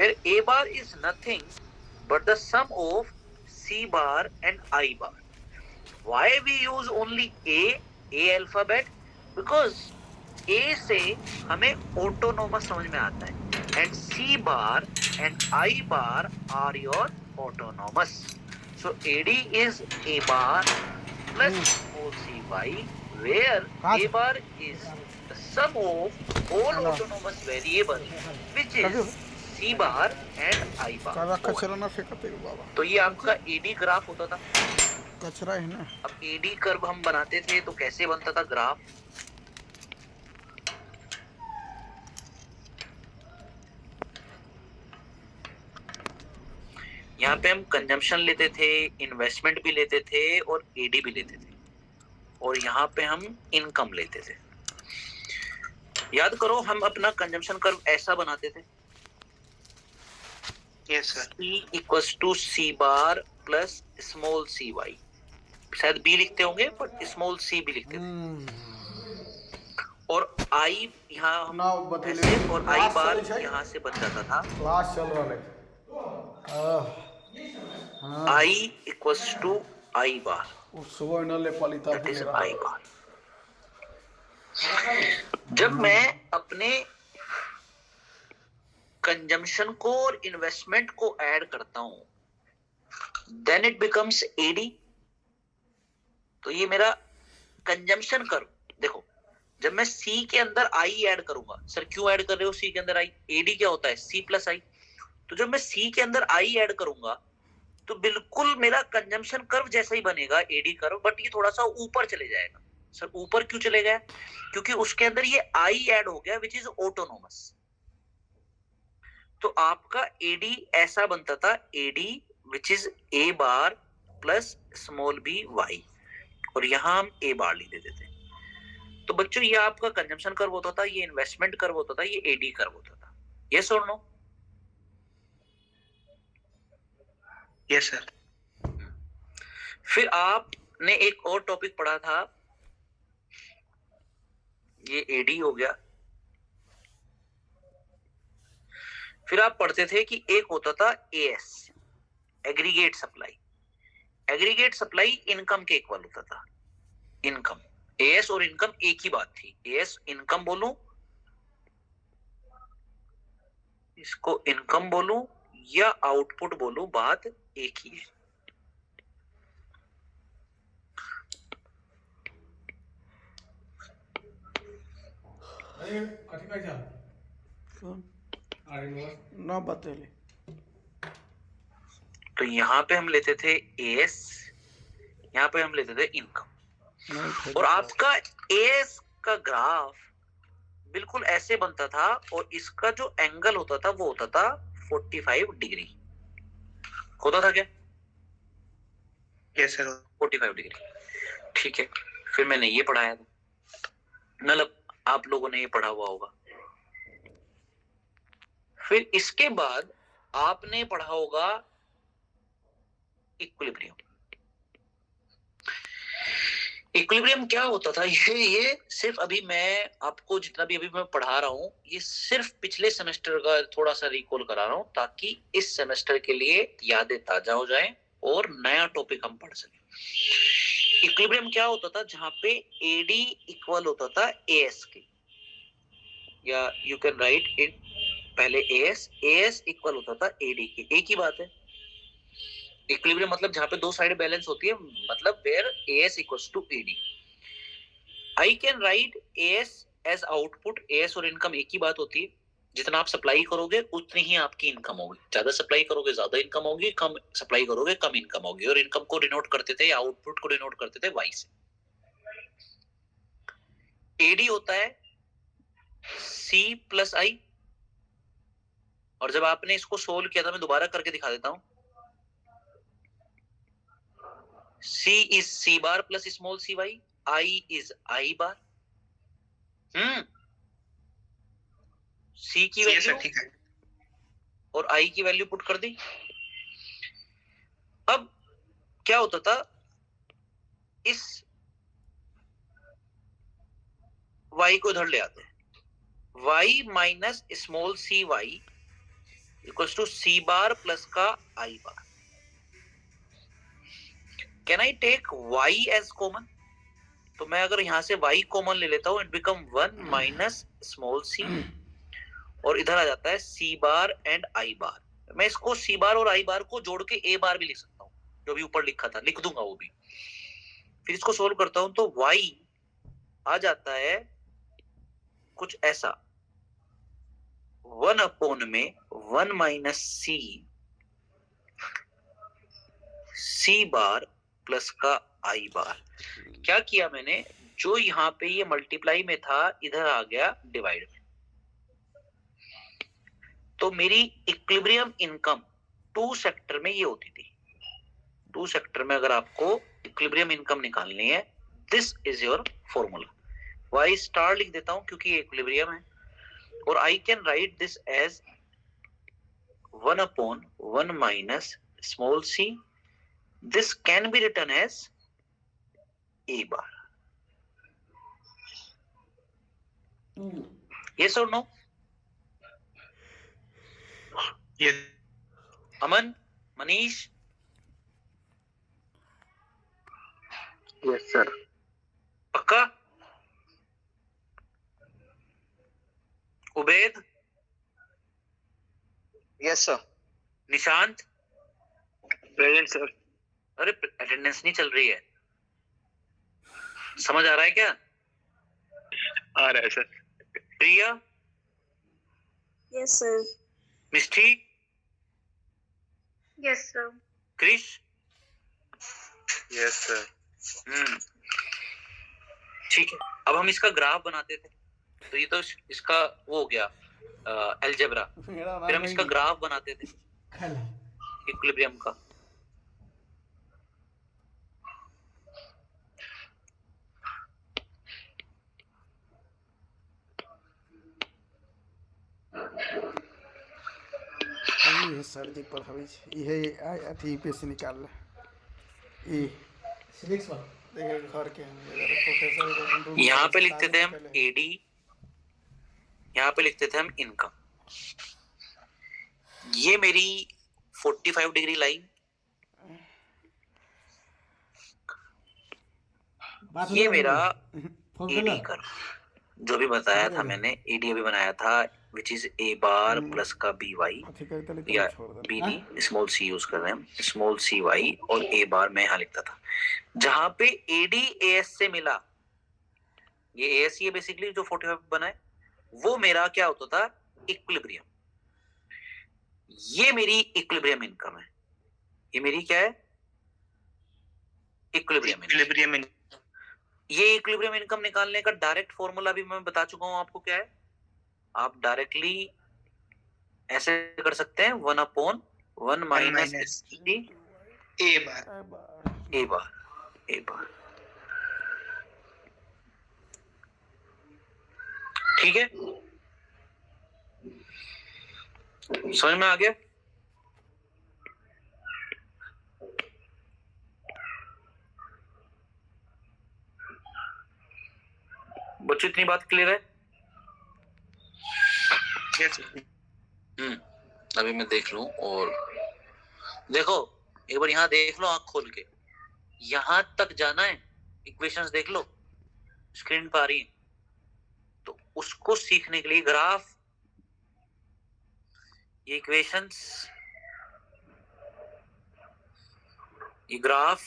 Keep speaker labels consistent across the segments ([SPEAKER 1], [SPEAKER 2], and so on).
[SPEAKER 1] where a bar is nothing but the sum of c bar and I bar. Why we use only A alphabet? Because A से हमें autonomous समझ में आता है, and C bar and I bar are your autonomous. So AD is A bar plus small cy, where A bar is the sum of all autonomous variable, which is C bar and I bar.
[SPEAKER 2] कचरा ना फेंकते हो बाबा,
[SPEAKER 1] तो ये आपका AD graph होता था.
[SPEAKER 2] कचरा है ना.
[SPEAKER 1] अब एडी कर्व हम बनाते थे तो कैसे बनता था ग्राफ? यहाँ पे हम कंजम्पशन लेते थे, इन्वेस्टमेंट भी लेते थे और एडी भी लेते थे, और यहाँ पे हम इनकम लेते थे. याद करो, हम अपना कंजम्पशन कर्व ऐसा बनाते थे.
[SPEAKER 3] Yes sir.
[SPEAKER 1] C equals to C bar plus small c y. शायद बी लिखते होंगे पर स्मॉल सी भी लिखते थे. और आई यहाँ हम ऐसे, और आई बार यहाँ से बन जाता था.
[SPEAKER 2] क्लास चल रहा है.
[SPEAKER 1] आई इक्वल्स टू आई बार.
[SPEAKER 2] सुबह न ले Palita
[SPEAKER 1] That is I bar. जब मैं अपने कंजम्पशन को और इन्वेस्टमेंट को ऐड करता हूं, देन इट बिकम्स एडी. तो ये मेरा कंजम्पशन कर्व. देखो, जब मैं सी के अंदर आई ऐड करूंगा, सर क्यों ऐड कर रहे हो सी के अंदर आई? एडी क्या होता है? सी प्लस आई. तो जब मैं सी के अंदर आई ऐड करूंगा तो बिल्कुल मेरा कंजम्पशन कर्व जैसा ही बनेगा, एडी कर्व, बट ये थोड़ा सा ऊपर चले जाएगा. सर ऊपर क्यों चले गया? क्योंकि उसके अंदर ये आई ऐड हो गया, विच इज ऑटोनोमस. तो आपका एडी ऐसा बनता था, AD which is a bar plus small b y, और यहां हम ए बार लिख देते थे. तो बच्चों, ये आपका कंजम्पशन कर्व होता था, ये इन्वेस्टमेंट कर्व होता था, ये एडी कर्व होता था. यस और नो?
[SPEAKER 3] Yes sir.
[SPEAKER 1] फिर आपने एक और टॉपिक पढ़ा था, ये एडी हो गया. फिर आप पढ़ते थे कि एक होता था as, aggregate supply. Aggregate supply income के इक्वल होता था. इनकम, एएस और इनकम एक ही बात थी. एएस इनकम बोलूं, इसको इनकम बोलूं या आउटपुट बोलूं, बात एक ही है.
[SPEAKER 2] ना बतेले.
[SPEAKER 1] तो यहाँ पे हम लेते थे एएस, यहाँ पे हम लेते थे इनकम, और आपका एएस का ग्राफ बिल्कुल ऐसे बनता था, और इसका जो एंगल होता था वो होता था 45 डिग्री. होता था क्या?
[SPEAKER 3] Yes sir.
[SPEAKER 1] 45 डिग्री. ठीक है. फिर मैंने ये पढ़ाया था, मतलब आप लोगों ने ये पढ़ा हुआ होगा. फिर इसके बाद आपने पढ़ा होगा इक्विलिब्रियम. इक्विलिब्रियम क्या होता था? ये सिर्फ अभी मैं आपको जितना भी अभी मैं पढ़ा रहा हूं, ये सिर्फ पिछले सेमेस्टर का थोड़ा सा रिकॉल करा रहा हूं, ताकि इस सेमेस्टर के लिए यादें ताजा हो जाएं और नया टॉपिक हम पढ़ सकें. इक्विलिब्रियम क्या होता था? जहां पे एडी इक्वल होता था एएस के, या यू कैन राइट इट पहले एएस इक्वल होता था एडी के. एक ही बात है. इक्विलिब्रियम मतलब जहां पे दो साइड बैलेंस होती है, मतलब where AS equals to AD. I can write AS as output. AS और इनकम एक ही बात होती है. जितना आप सप्लाई करोगे उतनी ही आपकी इनकम होगी. ज्यादा सप्लाई करोगे ज्यादा इनकम होगी, कम सप्लाई करोगे कम इनकम होगी. और इनकम को डिनोट करते थे, आउटपुट को डिनोट करते थे वाई से. एडी होता है सी प्लस आई, और जब आपने इसको सोल्व किया था, मैं दोबारा करके दिखा देता हूं. C is C bar plus small cy, I is I bar. C की वैल्यू और I की वैल्यू पुट कर दी. अब क्या होता था? इस Y को इधर ले आते हैं. Y minus small cy equals to C bar plus का I bar. Can I take y as common? तो मैं अगर यहां से y कॉमन ले लेता हूं, it become 1 minus small c, और इधर आ जाता है सी बार एंड आई बार। मैं इसको सी बार और आई बार को जोड़ के ए बार भी लिख सकता हूँ, जो भी ऊपर लिखा था लिख दूंगा वो भी। फिर इसको सोल्व करता हूं तो y आ जाता है कुछ ऐसा, 1 अपॉन में 1 माइनस सी बार प्लस का आई बार। क्या किया मैंने, जो यहाँ पे ये मल्टीप्लाई में था इधर आ गया डिवाइड में। तो मेरी इक्विलिब्रियम इनकम 2 सेक्टर में ये होती थी। 2 सेक्टर में अगर आपको इक्विलिब्रियम इनकम निकालनी है, this is your formula. Y star लिख देता हूं क्योंकि ये इक्विलिब्रियम है, और I can write this as 1 upon 1 minus small c. This can be written as a bar. Yes or no?
[SPEAKER 3] Yes.
[SPEAKER 1] Aman, Manish?
[SPEAKER 3] Yes, sir.
[SPEAKER 1] पक्का? Ubaid?
[SPEAKER 3] Yes, sir.
[SPEAKER 1] Nishant?
[SPEAKER 3] Present, sir.
[SPEAKER 1] अरे attendance नहीं चल रही है, समझ आ रहा है क्या?
[SPEAKER 3] आ रहा है sir.
[SPEAKER 1] Priya?
[SPEAKER 4] Yes, sir.
[SPEAKER 1] Mishthi?
[SPEAKER 4] Yes, sir.
[SPEAKER 1] Krish?
[SPEAKER 3] Yes, sir.
[SPEAKER 1] ठीक है, अब हम इसका ग्राफ बनाते थे, तो ये तो इसका वो हो गया अलजेब्रा। फिर हम इसका ग्राफ बनाते थे इक्विलिब्रियम का।
[SPEAKER 2] ये सर्दी पढ़ावे छे, इहे अथी पे से निकाल ले। ई सिविक्स वाला देखे घर के हम अगर प्रोफेसर
[SPEAKER 1] यहाँ पे लिखते थे हम एडी, यहाँ पे लिखते थे हम इनकम। ये मेरी 45 डिग्री लाइन, ये मेरा एडी कर्व, जो भी बताया था मैंने, एडी अभी बनाया था, विच इज ए बार प्लस का बी वाई, या B D small C use कर रहे हैं हम, स्मॉल सी वाई, और ए बार मैं यहाँ लिखता था। जहां पे एडी एएस से मिला, ये एएस ये बेसिकली जो 45 बना है, वो मेरा क्या होता था, इक्विलिब्रियम। ये मेरी इक्विलिब्रियम इनकम है, ये मेरी क्या है, इक्विलिब्रियम इनकम। ये इक्विलिब्रियम इनकम निकालने का डायरेक्ट फॉर्मूला भी मैं बता चुका हूं आपको क्या है। आप डायरेक्टली ऐसे कर सकते हैं, 1 अपॉन 1 माइनस
[SPEAKER 3] ए बार।
[SPEAKER 1] ठीक है, समझ में आ गया? बच्चों इतनी बात क्लियर है?
[SPEAKER 3] Yes,
[SPEAKER 1] अभी मैं देख लूं, और देखो एक बार यहाँ देख लो आंख खोल के, यहां तक जाना है, इक्वेशंस देख लो स्क्रीन पर आ रही है, तो उसको सीखने के लिए ग्राफ, ये इक्वेशंस, ये ग्राफ,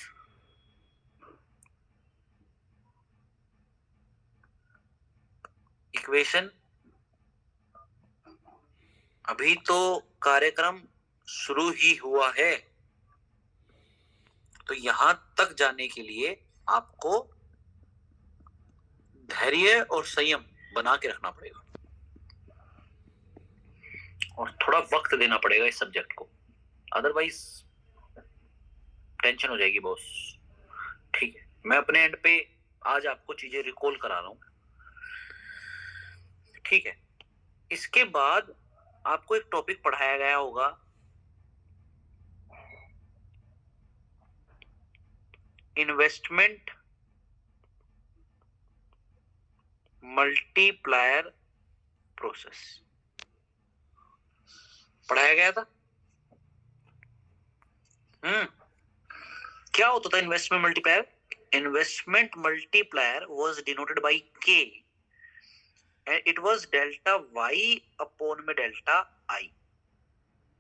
[SPEAKER 1] इक्वेशन, अभी तो कार्यक्रम शुरू ही हुआ है, तो यहां तक जाने के लिए आपको धैर्य और संयम बना के रखना पड़ेगा, और थोड़ा वक्त देना पड़ेगा इस सब्जेक्ट को, अदरवाइज टेंशन हो जाएगी बॉस। ठीक है, मैं अपने एंड पे आज आपको चीजें रिकॉल करा रहा हूं। ठीक है, इसके बाद आपको एक टॉपिक पढ़ाया गया होगा, इन्वेस्टमेंट मल्टीप्लायर प्रोसेस। पढ़ाया गया था। क्या होता था investment multiplier? Investment multiplier was denoted by K and it was delta Y upon में डेल्टा I।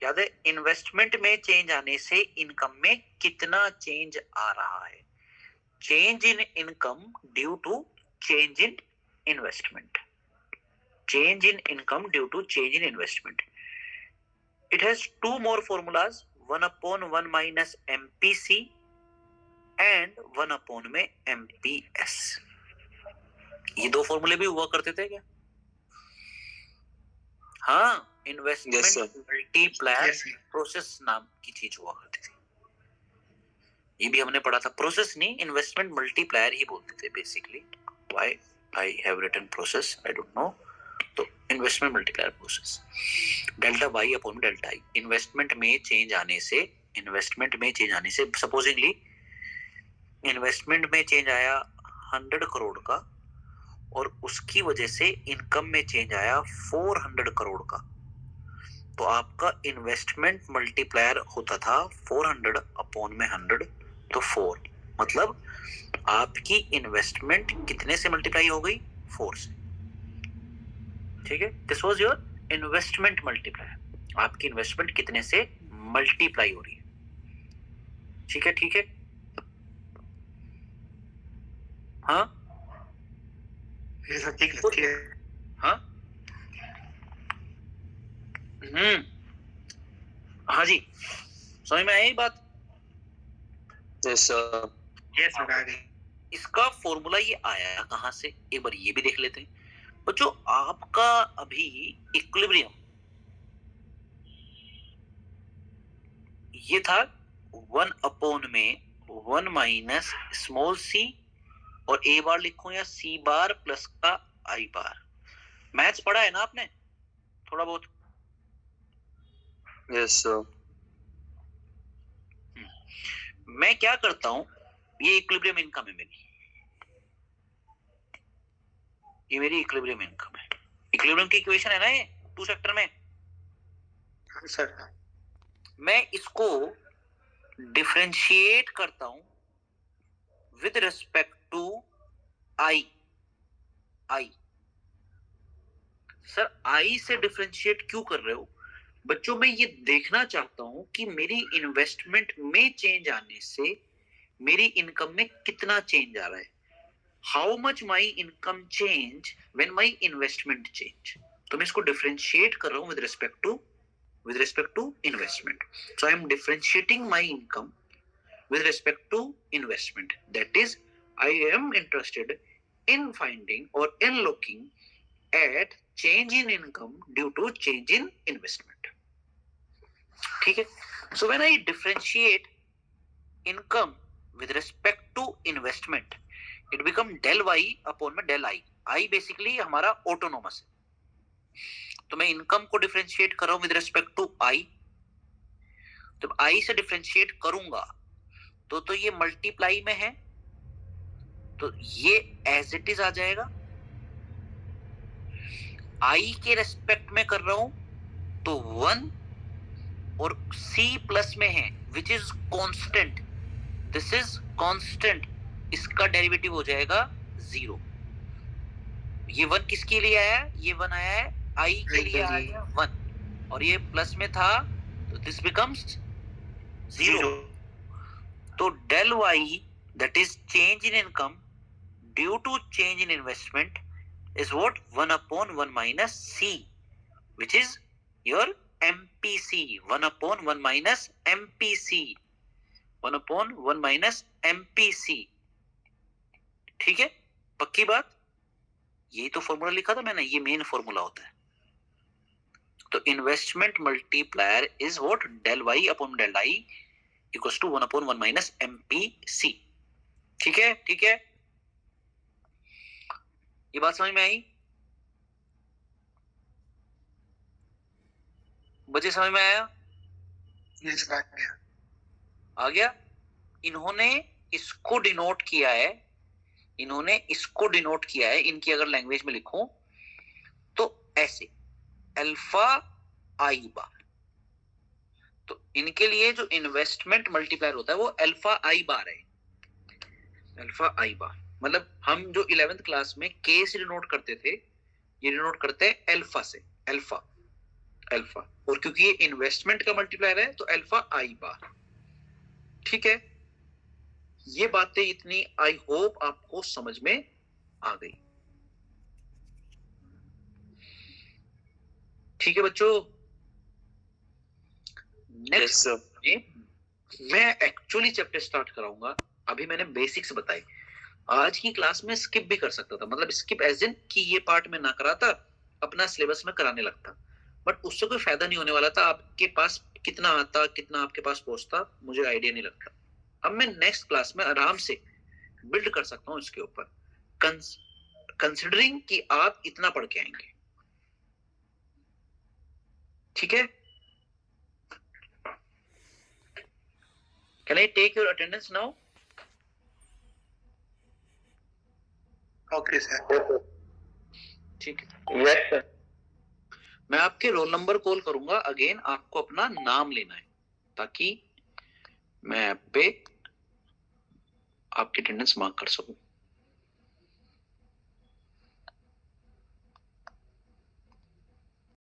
[SPEAKER 1] याद है, इन्वेस्टमेंट में चेंज आने से इनकम में कितना चेंज आ रहा है? Change in income due to change in investment. Change in income due to change in investment. It has two more formulas, 1/1 minus MPC and 1/में MPS। ये दो फॉर्मूले भी हुआ करते थे क्या? हाँ, इन्वेस्टमेंट मल्टीप्लायर प्रोसेस नाम की चीज हुआ करती थी। ये भी हमने पढ़ा था। प्रोसेस नहीं, इन्वेस्टमेंट मल्टीप्लायर ही बोलते थे basically. Why I have written process I don't know. तो investment multiplier process, delta Y upon delta I. Investment में चेंज आने से सपोजिंगली इन्वेस्टमेंट में चेंज आया 100 करोड़ का और उसकी वजह से इनकम में चेंज आया 400 करोड़ का, तो आपका इन्वेस्टमेंट मल्टीप्लायर होता था 400 अपॉन में 100, तो 4। मतलब आपकी इन्वेस्टमेंट कितने से मल्टीप्लाई हो गई? 4 से। ठीक है, this was your investment multiplier. आपकी इन्वेस्टमेंट कितने से मल्टीप्लाई हो रही है? ठीक है, ठीक है। हाँ
[SPEAKER 3] ठीक है।
[SPEAKER 1] हाँ हाँ जी, समझ में आई बात?
[SPEAKER 3] Yes sir. Yes sir.
[SPEAKER 1] इसका फॉर्मूला ये आया कहां से, एक बार ये भी देख लेते हैं बच्चों। आपका अभी इक्विलिब्रियम ये था 1 में 1 माइनस स्मॉल सी और a बार लिखूं या c बार प्लस का i बार। मैथ्स पढ़ा है ना आपने थोड़ा बहुत?
[SPEAKER 3] Yes sir.
[SPEAKER 1] मैं क्या करता हूं, ये इक्विलिब्रियम इनकम है मेरी, ये मेरी इक्विलिब्रियम इनकम है। इक्विलिब्रियम की इक्वेशन है ना ये 2 सेक्टर में।
[SPEAKER 3] हाँ सर।
[SPEAKER 1] मैं इसको डिफरेंशिएट करता हूं with respect to i। Sir i से डिफरेंशिएट क्यों कर रहे हो बच्चों? मैं ये देखना चाहता हूं कि मेरी इन्वेस्टमेंट में चेंज आने से मेरी इनकम में कितना चेंज आ रहा है। How much my income change when my investment change. तो मैं इसको डिफरेंशिएट कर रहा हूं with respect to investment. So I am differentiating my income with respect to investment. That is, I am interested in finding or in looking at change in income due to change in investment. ठीक है? So when I differentiate income with respect to investment, it become del y upon में del I. I basically हमारा autonomous है। तो मैं income को differentiate कर रहा हूं विद रिस्पेक्ट टू I। जब I से डिफरेंशिएट करूंगा तो ये मल्टीप्लाई में है, तो ये एज इट इज आ जाएगा। आई के रेस्पेक्ट में कर रहा हूं तो 1 और सी प्लस में है which is constant. This is constant, इसका डेरिवेटिव हो जाएगा 0। ये 1 किसके लिए आया? ये 1 आया है आई के लिए आया 1 और ये प्लस में था, तो दिस बिकम्स 0। तो del y, that is change in income due to change in investment, is what? 1/1 minus c, which is your MPC. 1/1 minus MPC. 1/1 minus MPC. ठीक है, पक्की बात? यही तो फॉर्मूला लिखा था मैंने, ये मेन फॉर्मूला होता है। तो investment multiplier is what? del y upon del I equals to 1/1 minus MPC। ठीक है, ठीक है, ये बात समझ में आई बच्चे? समझ में आया?
[SPEAKER 3] यस
[SPEAKER 1] आ गया। इन्होंने इसको डिनोट किया है, इनकी अगर लैंग्वेज में लिखूं तो ऐसे, अल्फा आई बार इनके लिए जो इन्वेस्टमेंट मल्टीप्लायर होता है वो अल्फा आई बार है। अल्फा आई बार मतलब हम जो 11th क्लास में के से डिनोट करते थे, ये डिनोट करते हैं अल्फा से, अल्फा अल्फा, और क्योंकि ये इन्वेस्टमेंट का मल्टीप्लायर है तो अल्फा आई बार। ठीक है, ये बातें इतनी आई होप आपको समझ में आ गई। ठीक है बच्चों, नेक्स्ट मैं एक्चुअली चैप्टर स्टार्ट कराऊंगा। अभी मैंने बेसिक्स बताए, आज की क्लास में स्किप भी कर सकता था, मतलब स्किप एज इन कि ये पार्ट में ना कराता, अपना सिलेबस में कराने लगता, बट उससे कोई फायदा नहीं होने वाला था। आपके पास कितना आता, कितना आपके पास पहुंचता, मुझे आइडिया नहीं लगता। अब मैं नेक्स्ट क्लास में आराम से बिल्ड कर सकता हूं इसके ऊपर, कंसिडरिंग कि आप इतना पढ़ के आएंगे। ठीक है, can I take your attendance now?
[SPEAKER 3] Okay sir.
[SPEAKER 1] ठीक है, यस सर। मैं आपके रोल नंबर कॉल करूंगा अगेन, आपको अपना नाम लेना है ताकि मैं ऐप पे आपकी अटेंडेंस मार्क कर सकूं।